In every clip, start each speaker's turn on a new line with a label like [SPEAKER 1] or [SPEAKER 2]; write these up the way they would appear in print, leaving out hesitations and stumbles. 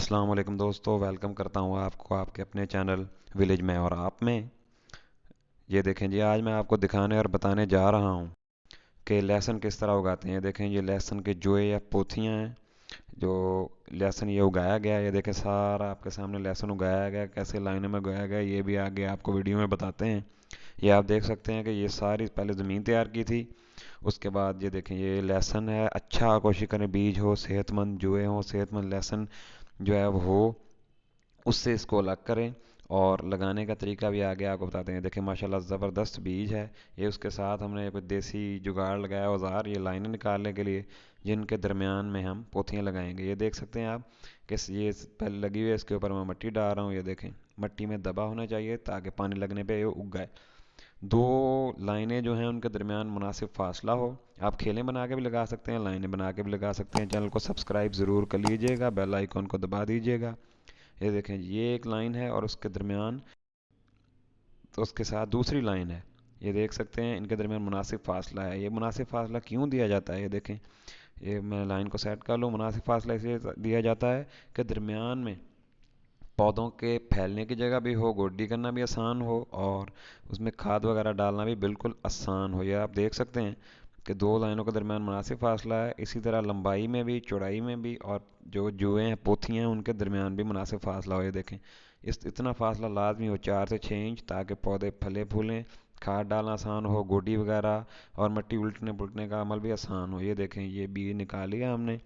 [SPEAKER 1] अस्सलाम वालेकुम दोस्तों, वेलकम करता हूँ आपको आपके अपने चैनल विलेज में और आप में। ये देखें जी, आज मैं आपको दिखाने और बताने जा रहा हूँ कि लहसुन किस तरह उगाते हैं। ये देखें, ये लहसुन के जोए या पोथियाँ हैं जो लहसुन ये उगाया गया है। ये देखें, सारा आपके सामने लहसुन उगाया गया, कैसे लाइनों में उगाया गया ये भी आगे आपको वीडियो में बताते हैं। ये आप देख सकते हैं कि ये सारी पहले ज़मीन तैयार की थी। उसके बाद ये देखें, ये लहसुन है। अच्छा कोशिश करें बीज हो, सेहतमंद जोए हो, सेहतमंद लहसुन जो है वो हो, उससे इसको अलग करें। और लगाने का तरीका भी आगे आपको बताते हैं। देखिए माशाल्लाह ज़बरदस्त बीज है ये। उसके साथ हमने कुछ देसी जुगाड़ लगाया, औजार, ये लाइनें निकालने के लिए जिनके दरमियान में हम पोथियाँ लगाएंगे। ये देख सकते हैं आप कि ये पहले लगी हुई है, इसके ऊपर मैं मिट्टी डाल रहा हूँ। ये देखें, मिट्टी में दबा होना चाहिए ताकि पानी लगने पे ये उग गए। दो लाइनें जो हैं उनके दरमियान मुनासिब फासला हो। आप खेलें बना के भी लगा सकते हैं, लाइनें बना के भी लगा सकते हैं। चैनल को सब्सक्राइब ज़रूर कर लीजिएगा, बेल आइकन को दबा दीजिएगा। ये देखें, ये एक लाइन है और उसके दरमियान तो उसके साथ दूसरी लाइन है। ये देख सकते हैं, इनके दरमियान मुनासिब फासला है। ये मुनासिब फासला क्यों दिया जाता है, ये देखें। ये मैं लाइन को सेट कर लूँ। मुनासिब फासला इसलिए दिया जाता है कि दरमियान में पौधों के फैलने की जगह भी हो, गोड्डी करना भी आसान हो और उसमें खाद वगैरह डालना भी बिल्कुल आसान हो। ये आप देख सकते हैं कि दो लाइनों के दरमियान मुनासिब फासला है। इसी तरह लंबाई में भी, चौड़ाई में भी, और जो जुएँ हैं, पोथियाँ हैं, उनके दरमियान भी मुनासिब फासला हो। ये देखें, इस इतना फासला लाजमी हो, 4 से 6 इंच, ताकि पौधे फले फूलें, खाद डालना आसान हो, गोडी वगैरह और मिट्टी उलटने पुलटने का अमल भी आसान हो। ये देखें, ये बीज निकाल लिया हमने।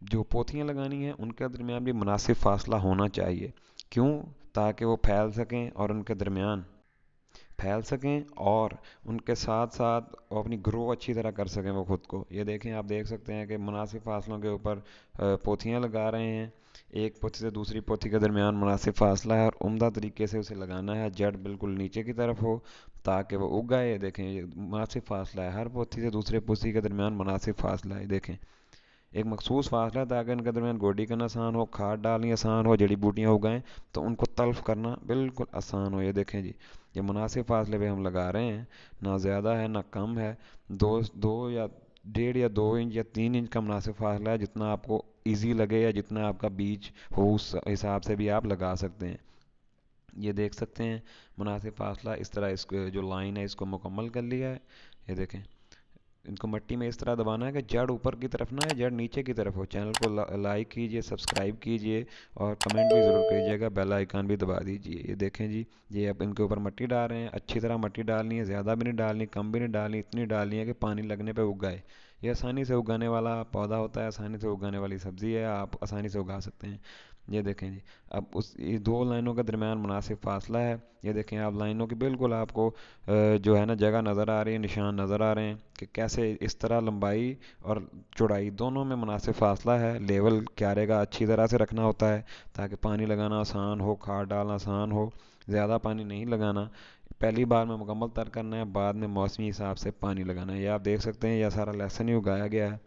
[SPEAKER 1] जो पोथियाँ लगानी हैं उनके दरमियान भी मुनासिब फासला होना चाहिए। क्यों? ताकि वो फैल सकें और उनके दरमियान फैल सकें और उनके साथ साथ वो अपनी ग्रो अच्छी तरह कर सकें वो खुद को। ये देखें, आप देख सकते हैं कि मुनासिब फासलों के ऊपर पोथियाँ लगा रहे हैं। एक पोथी से दूसरी पोथी के दरमियान मुनासिब फासला है और उम्दा तरीके से उसे लगाना है। जड़ बिल्कुल नीचे की तरफ हो ताकि वो उग जाए। ये देखें, ये मुनासिब फासला है, हर पोथी से दूसरे पोथी के दरमियान मुनासिब फासला है। देखें, एक मखसूस फासला है ताकि इनके दरमियान गोडी करना आसान हो, खाद डालनी आसान हो, जड़ी बूटियाँ उगाएं तो उनको तल्फ करना बिल्कुल आसान हो। ये देखें जी, ये मुनासिब फासले पे हम लगा रहे हैं, ना ज़्यादा है ना कम है। दो दो या 1.5 या 2 इंच या 3 इंच का मुनासिब फासला है। जितना आपको इजी लगे या जितना आपका बीज हो उस हिसाब से भी आप लगा सकते हैं। ये देख सकते हैं, मुनासिब फासला इस तरह, इसको जो लाइन है इसको मुकम्मल कर लिया है। ये देखें, इनको मिट्टी में इस तरह दबाना है कि जड़ ऊपर की तरफ ना है, जड़ नीचे की तरफ हो। चैनल को लाइक कीजिए, सब्सक्राइब कीजिए और कमेंट भी ज़रूर कीजिएगा, बेल आइकन भी दबा दीजिए। ये देखें जी, ये अब इनके ऊपर मिट्टी डाल रहे हैं। अच्छी तरह मिट्टी डालनी है, ज़्यादा भी नहीं डालनी, कम भी नहीं डालनी, इतनी डालनी है कि पानी लगने पे उग जाए। ये आसानी से उगाने वाला पौधा होता है, आसानी से उगाने वाली सब्ज़ी है, आप आसानी से उगा सकते हैं। ये देखें जी, अब उस ये दो लाइनों के दरमियान मुनासिब फासला है। ये देखें, आप लाइनों की बिल्कुल आपको जो है ना जगह नज़र आ रही है, निशान नज़र आ रहे हैं कि कैसे इस तरह लंबाई और चौड़ाई दोनों में मुनासिब फासला है। लेवल क्यारे का अच्छी तरह से रखना होता है ताकि पानी लगाना आसान हो, खाद डालना आसान हो। ज़्यादा पानी नहीं लगाना, पहली बार में मुकम्मल तर करना है, बाद में मौसमी हिसाब से पानी लगाना है। ये आप देख सकते हैं, यह सारा लहसुन ही उगाया गया है।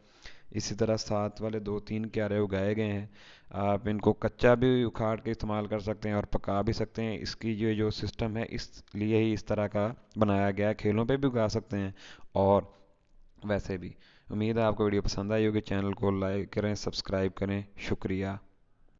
[SPEAKER 1] इसी तरह साथ वाले 2-3 क्यारे उगाए गए हैं। आप इनको कच्चा भी उखाड़ के इस्तेमाल कर सकते हैं और पका भी सकते हैं। इसकी जो जो सिस्टम है इसलिए ही इस तरह का बनाया गया है। खेलों पे भी उगा सकते हैं और वैसे भी। उम्मीद है आपको वीडियो पसंद आई होगी। चैनल को लाइक करें, सब्सक्राइब करें। शुक्रिया।